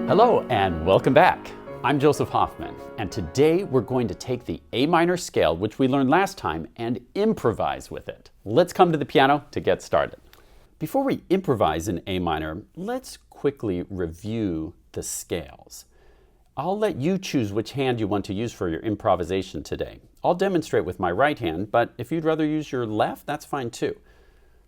Hello and welcome back. I'm Joseph Hoffman, and today we're going to take the A minor scale, which we learned last time, and improvise with it. Let's come to the piano to get started. Before we improvise in A minor, let's quickly review the scales. I'll let you choose which hand you want to use for your improvisation today. I'll demonstrate with my right hand, but if you'd rather use your left, that's fine too.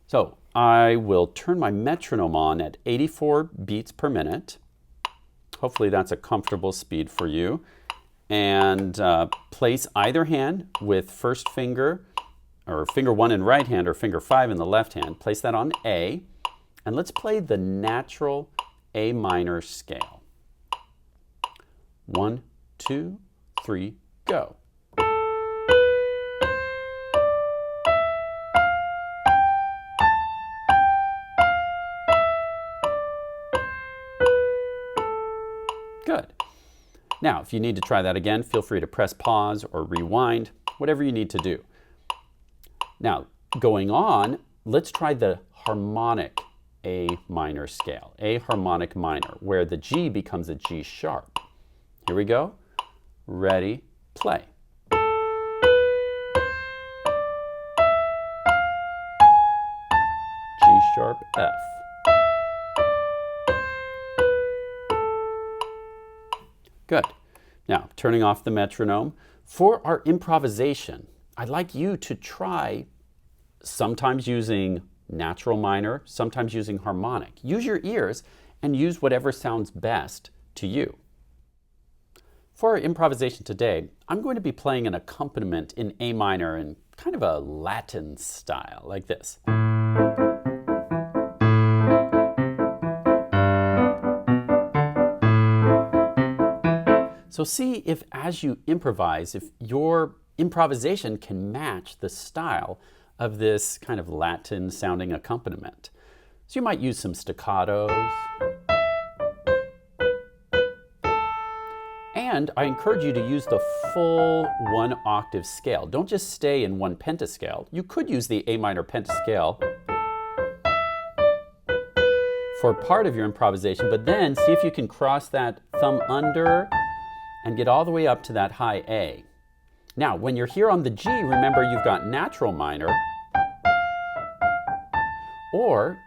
So I will turn my metronome on at 84 beats per minute. Hopefully that's a comfortable speed for you. And place either hand with first finger, or finger 1 in right hand, or finger 5 in the left hand. Place that on A, and let's play the natural A minor scale. 1, 2, 3, go. Good. Now, if you need to try that again, feel free to press pause or rewind, whatever you need to do. Now, going on, let's try the harmonic A minor scale, A harmonic minor, where the G becomes a G sharp. Here we go. Ready, play. G sharp, F. Good. Now, turning off the metronome. For our improvisation, I'd like you to try sometimes using natural minor, sometimes using harmonic. Use your ears and use whatever sounds best to you. For our improvisation today, I'm going to be playing an accompaniment in A minor in kind of a Latin style, like this. So see if as you improvise, if your improvisation can match the style of this kind of Latin sounding accompaniment. So you might use some staccatos. And I encourage you to use the full 1 octave scale. Don't just stay in 1 pentascale. You could use the A minor pentascale for part of your improvisation, but then see if you can cross that thumb under and get all the way up to that high A. Now, when you're here on the G, remember you've got natural minor or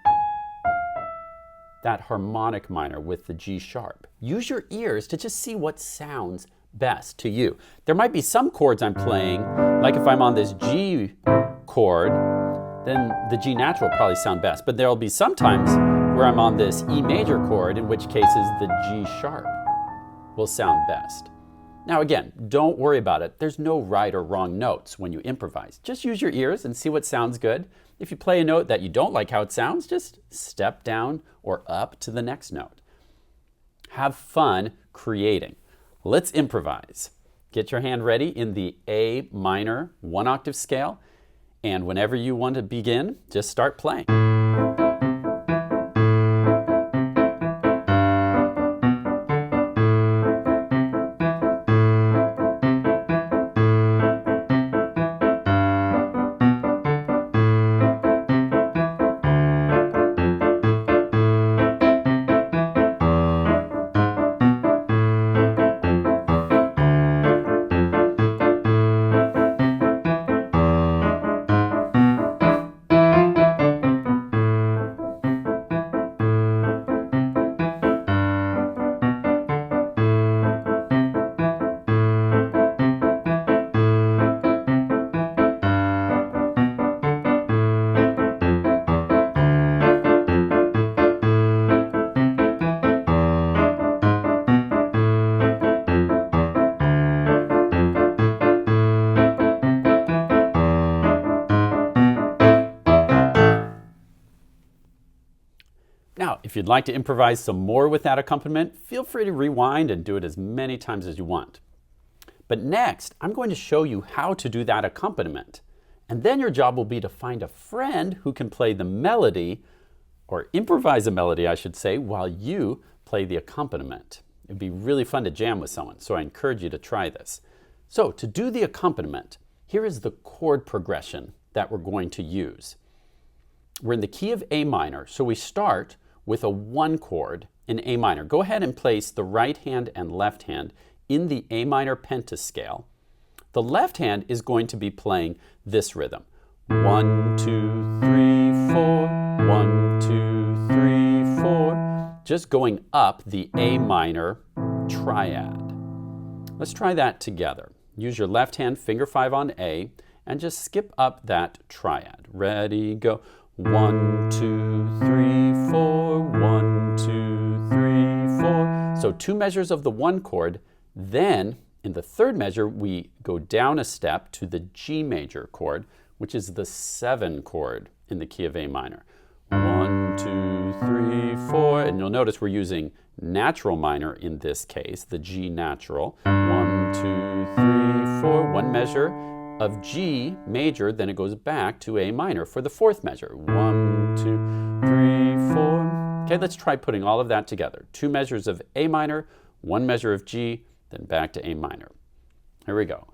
that harmonic minor with the G sharp. Use your ears to just see what sounds best to you. There might be some chords I'm playing, like if I'm on this G chord, then the G natural will probably sound best. But there'll be some times where I'm on this E major chord, in which cases the G sharp will sound best. Now again, don't worry about it. There's no right or wrong notes when you improvise. Just use your ears and see what sounds good. If you play a note that you don't like how it sounds, just step down or up to the next note. Have fun creating. Let's improvise. Get your hand ready in the A minor 1 octave scale, and whenever you want to begin, just start playing. Now, if you'd like to improvise some more with that accompaniment, feel free to rewind and do it as many times as you want. But next, I'm going to show you how to do that accompaniment. And then your job will be to find a friend who can play the melody, or improvise a melody, I should say, while you play the accompaniment. It'd be really fun to jam with someone, so I encourage you to try this. So to do the accompaniment, here is the chord progression that we're going to use. We're in the key of A minor, so we start with a 1 chord in A minor. Go ahead and place the right hand and left hand in the A minor pentascale. The left hand is going to be playing this rhythm. 1, 2, 3, 4, 1, 2, 3, 4. Just going up the A minor triad. Let's try that together. Use your left hand, finger 5 on A, and just skip up that triad. Ready, go. 1, 2, 3, 4, 1, 2, 3, 4. So 2 measures of the 1 chord. Then, in the third measure, we go down a step to the G major chord, which is the 7 chord in the key of A minor. 1, 2, 3, 4, and you'll notice we're using natural minor in this case, the G natural. 1, 2, 3, 4, 1 measure of G major, then it goes back to A minor for the 4th measure. 1, 2, 3, 4. Okay, let's try putting all of that together. 2 measures of A minor, 1 measure of G, then back to A minor. Here we go.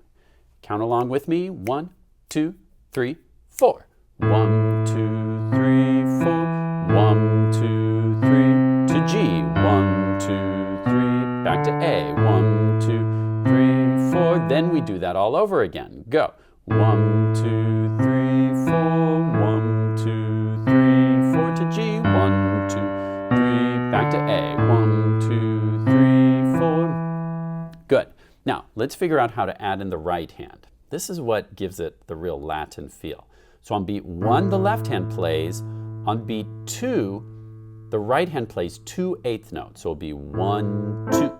Count along with me. 1, 2, 3, 4. 1, 2, 3, 4. 1, 2, 3 to G. 1, 2, 3 back to A. 1, 2, 3, 4. Then we do that all over again. Go. 1, 2, 3, 4. 1, 2, 3, 4 to G. 1, 2, 3 back to A. 1, 2, 3, 4. Good. Now, let's figure out how to add in the right hand. This is what gives it the real Latin feel. So on beat 1, the left hand plays. On beat 2, the right hand plays 2 eighth notes. So it'll be 1, 2,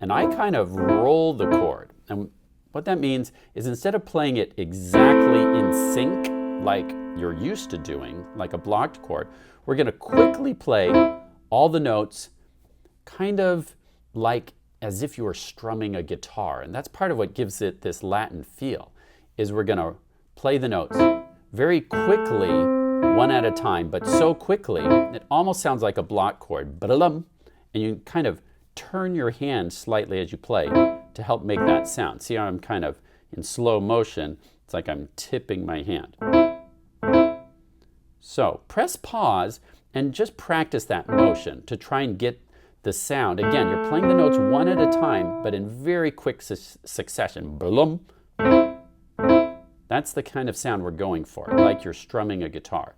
and I kind of roll the chord. And what that means is instead of playing it exactly in sync, like you're used to doing, like a blocked chord, we're going to quickly play all the notes kind of like as if you were strumming a guitar. And that's part of what gives it this Latin feel, is we're going to play the notes very quickly, one at a time, but so quickly it almost sounds like a block chord. Ba-da-lum. And you kind of turn your hand slightly as you play to help make that sound. See how I'm kind of in slow motion? It's like I'm tipping my hand. So press pause and just practice that motion to try and get the sound. Again, you're playing the notes one at a time, but in very quick succession. Blum. That's the kind of sound we're going for, like you're strumming a guitar.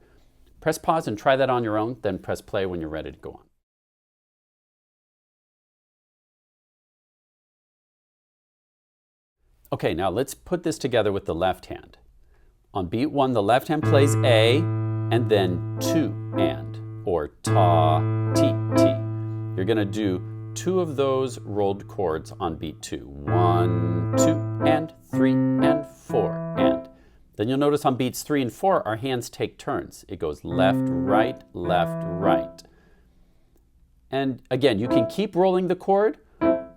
Press pause and try that on your own, then press play when you're ready to go on. Okay, now let's put this together with the left hand. On beat 1, the left hand plays A, and then 2 and, or ta, ti, ti. You're going to do 2 of those rolled chords on beat 2. 1, 2, and 3, and 4, and. Then you'll notice on beats 3 and 4, our hands take turns. It goes left, right, left, right. And again, you can keep rolling the chord,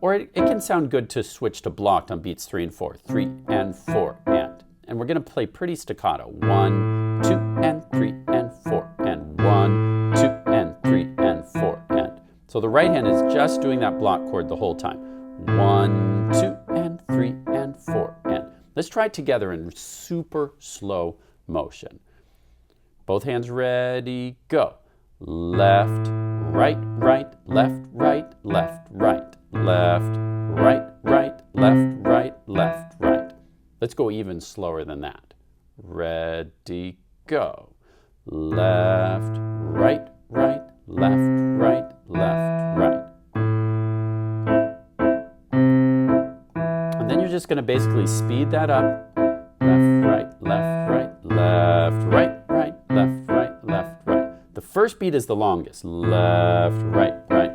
or it can sound good to switch to blocked on beats 3 and 4. 3 and 4, and. And we're going to play pretty staccato. 1, 2, and 3, and 4, and 1, 2, and 3, and 4, and. So the right hand is just doing that block chord the whole time. 1, 2, and 3, and 4, and. Let's try it together in super slow motion. Both hands ready, go. Left, right, right, left, right, left, right, left, right, right, left, right, left, right. Let's go even slower than that. Ready, go. Left, right, right, left, right, left, right. And then you're just going to basically speed that up. Left, right, left, right, left, right, right, left, right, left, right. The first beat is the longest. Left, right, right.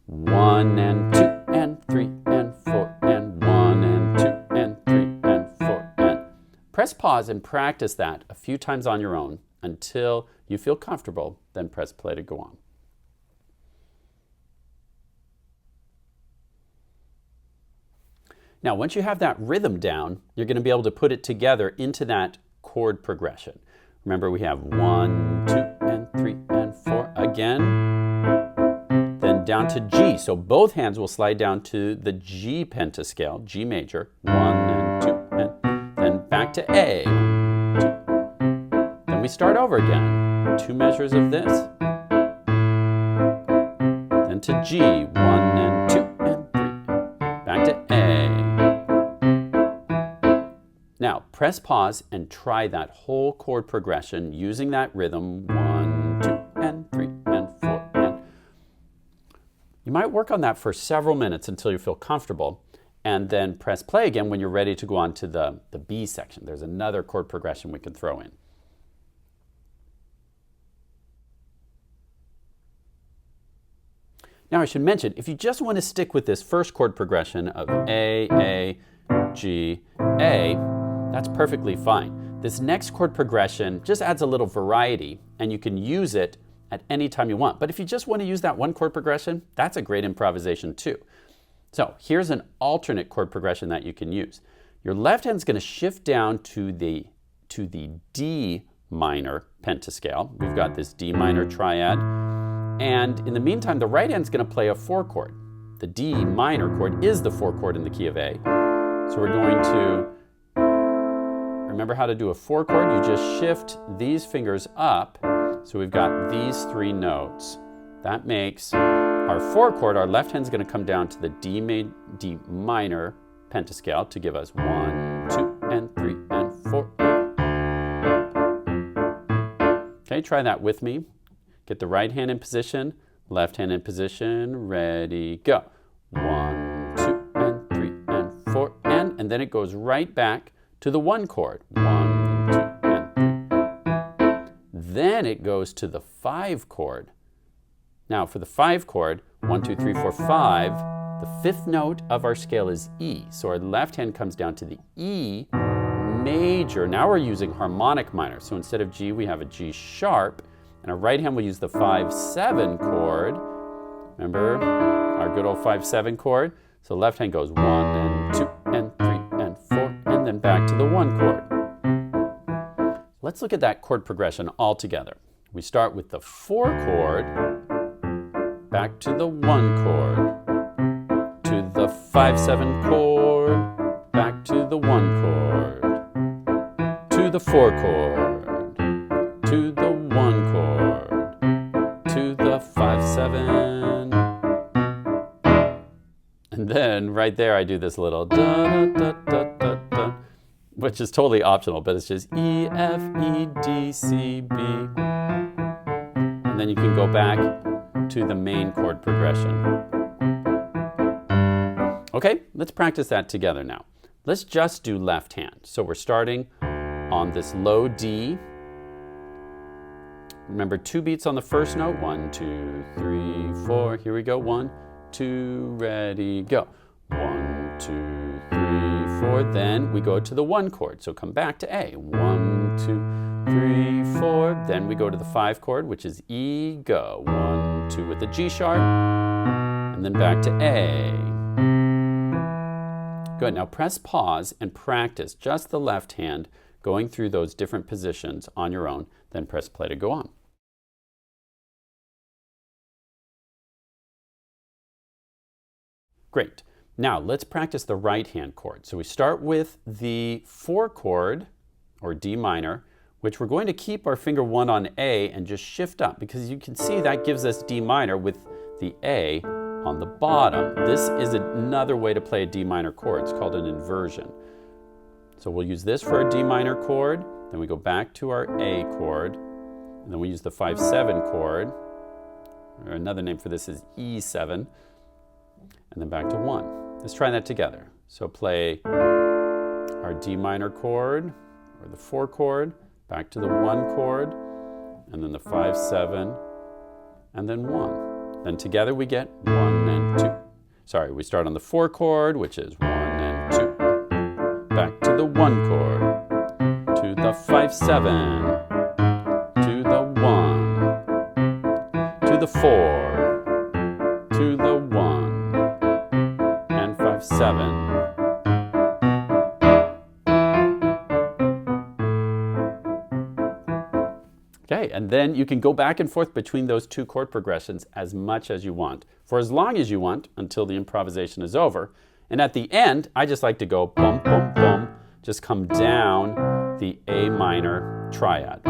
1 and 2 and 3 and 4 and 1 and 2 and 3 and 4 and. Press pause and practice that a few times on your own until you feel comfortable, then press play to go on. Now, once you have that rhythm down, you're going to be able to put it together into that chord progression. Remember, we have 1, 2, and 3, and 4 again. Then down to G. So both hands will slide down to the G pentascale, G major. 1 and 2, and then back to A. 1, 2. Then we start over again. 2 measures of this. to G, 1 and 2 and 3, back to A. Now, press pause and try that whole chord progression using that rhythm, 1, 2, and 3, and 4, and... You might work on that for several minutes until you feel comfortable, and then press play again when you're ready to go on to the B section. There's another chord progression we can throw in. Now I should mention, if you just want to stick with this first chord progression of A, G, A, that's perfectly fine. This next chord progression just adds a little variety, and you can use it at any time you want. But if you just want to use that one chord progression, that's a great improvisation too. So here's an alternate chord progression that you can use. Your left hand's going to shift down to the D minor pentascale. We've got this D minor triad. And in the meantime, the right hand's going to play a 4 chord. The D minor chord is the 4 chord in the key of A. So we're going to remember how to do a 4 chord. You just shift these fingers up. So we've got these 3 notes. That makes our 4 chord. Our left hand's going to come down to the D minor pentascale to give us 1, 2, and 3, and 4. Okay, try that with me. Get the right hand in position, left hand in position, ready, go. 1, 2, and 3, and 4, and then it goes right back to the 1 chord. 1, 2, and 3. Then it goes to the 5 chord. Now for the 5 chord, 1, 2, 3, 4, 5, the 5th note of our scale is E. So our left hand comes down to the E major. Now we're using harmonic minor. So instead of G, we have a G sharp. And our right hand will use the 5-7 chord. Remember our good old 5-7 chord? So left hand goes 1 and 2 and 3 and 4 and then back to the 1 chord. Let's look at that chord progression all together. We start with the 4 chord, back to the 1 chord, to the 5-7 chord, back to the 1 chord, to the 4 chord, to the 1 chord, to the 5-7. And then right there I do this little da da da da da da, which is totally optional, but it's just E, F, E, D, C, B. And then you can go back to the main chord progression. Okay, let's practice that together now. Let's just do left hand. So we're starting on this low D. Remember 2 beats on the first note. 1, 2, 3, 4. Here we go. 1, 2, ready, go. 1, 2, 3, 4. Then we go to the 1 chord. So come back to A. 1, 2, 3, 4. Then we go to the 5 chord, which is E, go. 1, 2 with the G sharp. And then back to A. Good. Now press pause and practice just the left hand going through those different positions on your own. Then press play to go on. Great. Now let's practice the right hand chord. So we start with the 4 chord, or D minor, which we're going to keep our finger 1 on A and just shift up, because you can see that gives us D minor with the A on the bottom. This is another way to play a D minor chord. It's called an inversion. So we'll use this for a D minor chord, then we go back to our A chord, and then we use the 5-7 chord, or another name for this is E7, and then back to 1. Let's try that together. So play our D minor chord, or the 4 chord, back to the 1 chord, and then the 5-7, and then 1. Then together we get 1 and 2. Sorry, we start on the 4 chord, which is 1 and 2. Back to the 1 chord, to the 5-7, to the 1, to the 4, to the 1, and 5-7. Okay, and then you can go back and forth between those 2 chord progressions as much as you want, for as long as you want, until the improvisation is over. And at the end, I just like to go bum, bum, bum, just come down the A minor triad.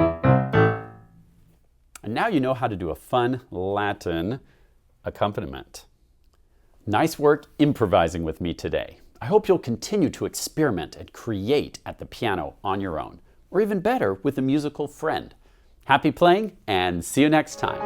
And now you know how to do a fun Latin accompaniment. Nice work improvising with me today. I hope you'll continue to experiment and create at the piano on your own, or even better, with a musical friend. Happy playing, and see you next time.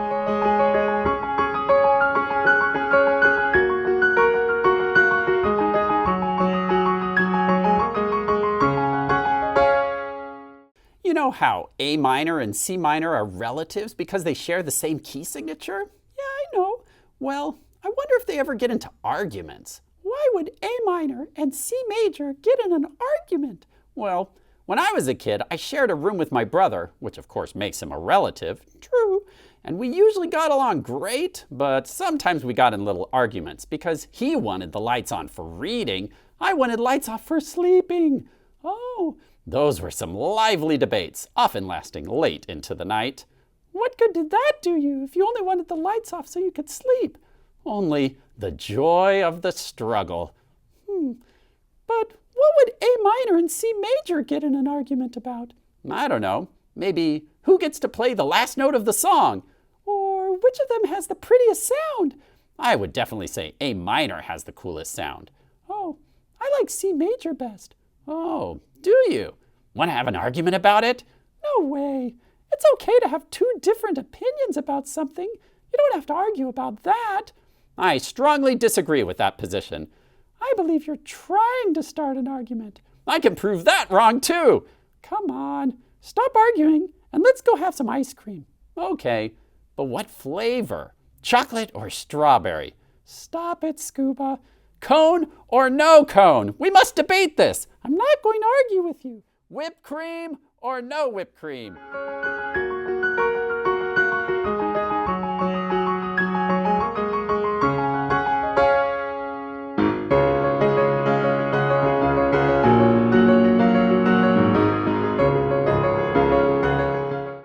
You know how A minor and C minor are relatives because they share the same key signature? Yeah, I know. Well, I wonder if they ever get into arguments. Why would A minor and C major get in an argument? Well, when I was a kid, I shared a room with my brother, which of course makes him a relative, true, and we usually got along great, but sometimes we got in little arguments because he wanted the lights on for reading, I wanted lights off for sleeping. Oh, those were some lively debates, often lasting late into the night. What good did that do you if you only wanted the lights off so you could sleep? Only the joy of the struggle. But what would A minor and C major get in an argument about? I don't know. Maybe who gets to play the last note of the song? Or which of them has the prettiest sound? I would definitely say A minor has the coolest sound. Oh, I like C major best. Oh, do you? Want to have an argument about it? No way. It's okay to have two different opinions about something. You don't have to argue about that. I strongly disagree with that position. I believe you're trying to start an argument. I can prove that wrong too. Come on, stop arguing and let's go have some ice cream. Okay, but what flavor? Chocolate or strawberry? Stop it, Scuba. Cone or no cone? We must debate this. I'm not going to argue with you. Whipped cream or no whipped cream?